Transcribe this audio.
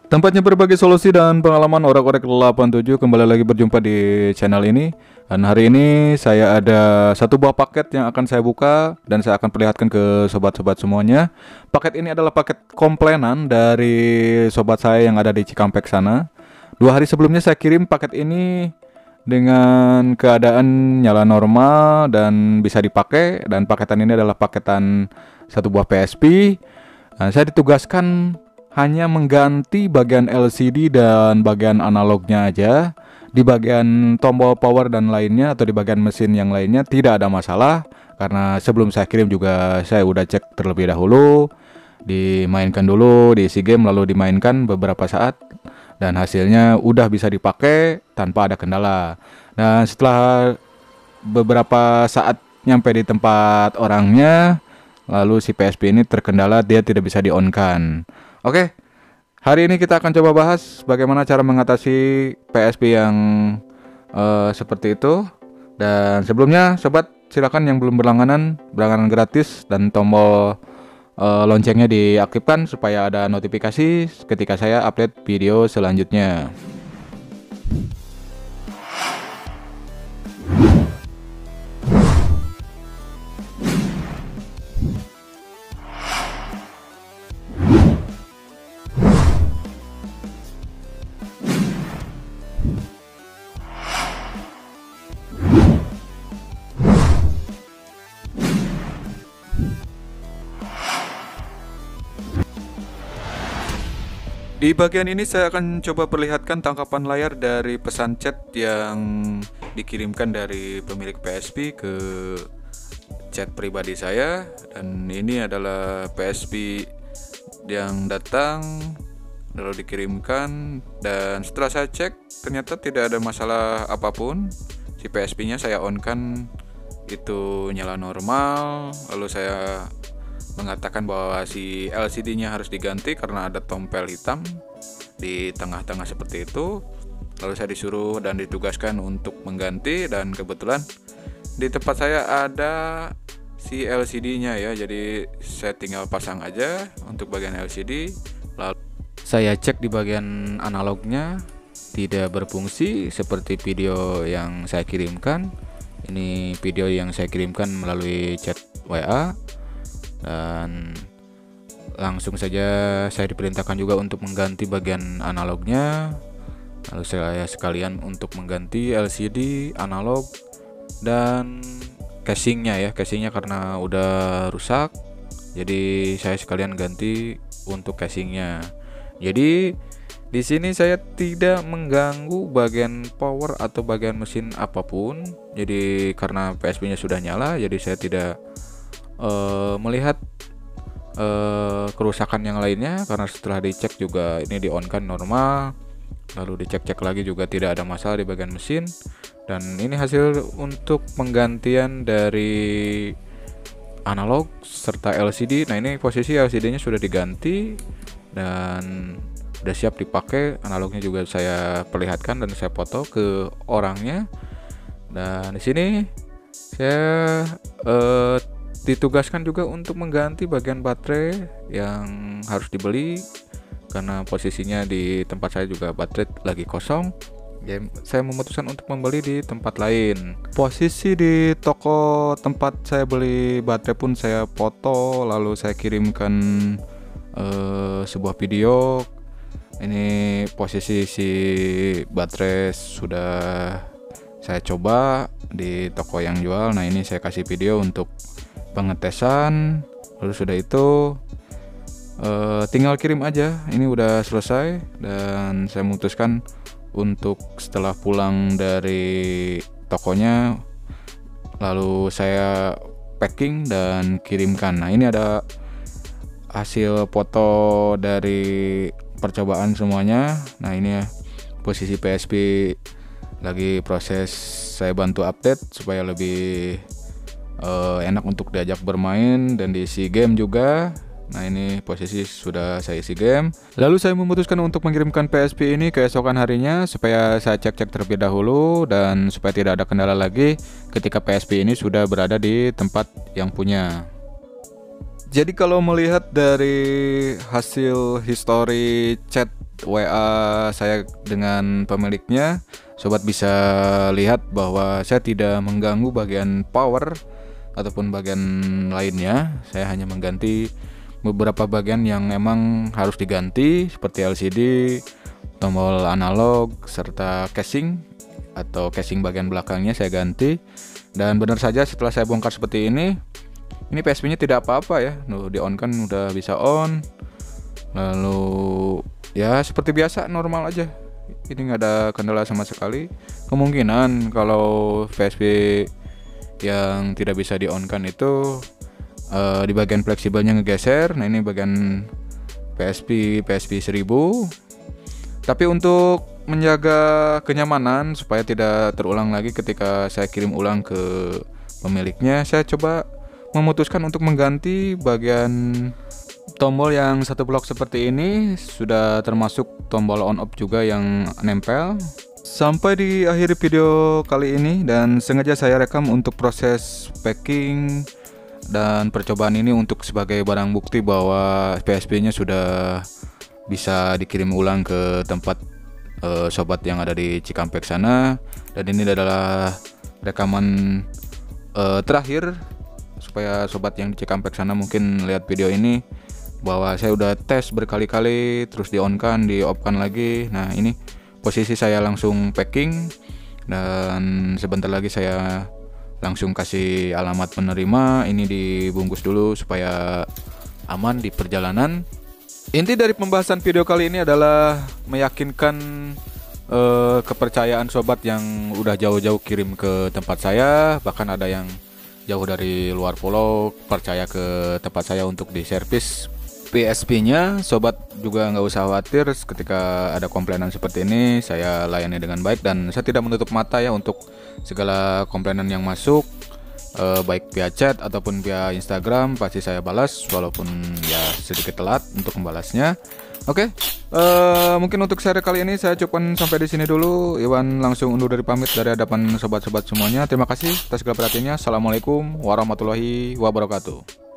Tempatnya berbagi solusi dan pengalaman orek-orek 87 kembali lagi berjumpa di channel ini. Dan hari ini saya ada satu buah paket yang akan saya buka dan saya akan perlihatkan ke sobat-sobat semuanya. Paket ini adalah paket komplainan dari sobat saya yang ada di Cikampek sana. 2 hari sebelumnya saya kirim paket ini dengan keadaan nyala normal dan bisa dipakai, dan paketan ini adalah paketan satu buah PSP. Nah, saya ditugaskan hanya mengganti bagian LCD dan bagian analognya aja. Di bagian tombol power dan lainnya atau di bagian mesin yang lainnya tidak ada masalah, karena sebelum saya kirim juga saya udah cek terlebih dahulu, dimainkan dulu, diisi game lalu dimainkan beberapa saat, dan hasilnya udah bisa dipakai tanpa ada kendala. Dan setelah beberapa saat nyampe di tempat orangnya, lalu si PSP ini terkendala, dia tidak bisa di-on-kan. Oke, hari ini kita akan coba bahas bagaimana cara mengatasi PSP yang seperti itu. Dan sebelumnya sobat, silakan yang belum berlangganan gratis dan tombol loncengnya diaktifkan supaya ada notifikasi ketika saya update video selanjutnya. Di bagian ini saya akan coba perlihatkan tangkapan layar dari pesan chat yang dikirimkan dari pemilik PSP ke chat pribadi saya. Dan ini adalah PSP yang datang lalu dikirimkan, dan setelah saya cek ternyata tidak ada masalah apapun. Si PSP-nya saya on-kan itu nyala normal, lalu saya mengatakan bahwa si LCD-nya harus diganti karena ada tompel hitam di tengah-tengah seperti itu. Lalu saya disuruh dan ditugaskan untuk mengganti, dan kebetulan di tempat saya ada si LCD-nya ya, jadi saya tinggal pasang aja untuk bagian LCD. Lalu saya cek di bagian analognya tidak berfungsi seperti video yang saya kirimkan. Ini video yang saya kirimkan melalui chat WA. Dan langsung saja saya diperintahkan juga untuk mengganti bagian analognya. Lalu saya sekalian untuk mengganti LCD, analog, dan casingnya ya. Casingnya karena udah rusak, jadi saya sekalian ganti untuk casingnya. Jadi di sini saya tidak mengganggu bagian power atau bagian mesin apapun. Jadi karena PSP-nya sudah nyala, jadi saya tidak melihat kerusakan yang lainnya, karena setelah dicek juga ini di-on-kan normal, lalu dicek-cek lagi juga tidak ada masalah di bagian mesin. Dan ini hasil untuk penggantian dari analog serta LCD. Nah, ini posisi LCD-nya sudah diganti dan sudah siap dipakai. Analognya juga saya perlihatkan dan saya foto ke orangnya. Dan di sini saya ditugaskan juga untuk mengganti bagian baterai yang harus dibeli, karena posisinya di tempat saya juga baterai lagi kosong. Ya, saya memutuskan untuk membeli di tempat lain. Posisi di toko tempat saya beli baterai pun saya foto, lalu saya kirimkan sebuah video. Ini posisi si baterai sudah saya coba di toko yang jual. Nah, ini saya kasih video untuk pengetesan. Lalu sudah itu tinggal kirim aja. Ini udah selesai, dan saya memutuskan untuk setelah pulang dari tokonya lalu saya packing dan kirimkan. Nah, ini ada hasil foto dari percobaan semuanya. Nah, ini ya, posisi PSP lagi proses saya bantu update supaya lebih enak untuk diajak bermain dan diisi game juga. Nah, ini posisi sudah saya isi game. Lalu saya memutuskan untuk mengirimkan PSP ini keesokan harinya supaya saya cek-cek terlebih dahulu, dan supaya tidak ada kendala lagi ketika PSP ini sudah berada di tempat yang punya. Jadi kalau melihat dari hasil history chat WA saya dengan pemiliknya, sobat bisa lihat bahwa saya tidak mengganggu bagian power ataupun bagian lainnya. Saya hanya mengganti beberapa bagian yang memang harus diganti seperti LCD, tombol analog, serta casing atau casing bagian belakangnya saya ganti. Dan benar saja setelah saya bongkar seperti ini PSP-nya tidak apa-apa ya. Di on kan udah bisa on. Lalu ya seperti biasa, normal aja. Ini nggak ada kendala sama sekali. Kemungkinan kalau PSP yang tidak bisa di on kan itu di bagian fleksibelnya ngegeser. Nah ini bagian PSP 1000. Tapi untuk menjaga kenyamanan supaya tidak terulang lagi ketika saya kirim ulang ke pemiliknya, saya coba memutuskan untuk mengganti bagian tombol yang satu blok seperti ini. Sudah termasuk tombol on off juga yang nempel. Sampai di akhir video kali ini, dan sengaja saya rekam untuk proses packing dan percobaan ini untuk sebagai barang bukti bahwa PSP-nya sudah bisa dikirim ulang ke tempat sobat yang ada di Cikampek sana. Dan ini adalah rekaman terakhir supaya sobat yang di Cikampek sana mungkin lihat video ini, bahwa saya udah tes berkali-kali, terus di on kan, di off kan lagi. Nah ini posisi saya langsung packing, dan sebentar lagi saya langsung kasih alamat penerima. Ini dibungkus dulu supaya aman di perjalanan. Inti dari pembahasan video kali ini adalah meyakinkan kepercayaan sobat yang udah jauh-jauh kirim ke tempat saya. Bahkan ada yang jauh dari luar pulau percaya ke tempat saya untuk diservis PSP-nya. Sobat juga nggak usah khawatir ketika ada komplainan seperti ini, saya layani dengan baik dan saya tidak menutup mata ya untuk segala komplainan yang masuk, baik via chat ataupun via Instagram. Pasti saya balas walaupun ya sedikit telat untuk membalasnya. Oke, mungkin untuk seri kali ini saya cukupkan sampai di sini dulu. Iwan langsung undur dari pamit dari hadapan sobat-sobat semuanya. Terima kasih atas segala perhatiannya. Assalamualaikum warahmatullahi wabarakatuh.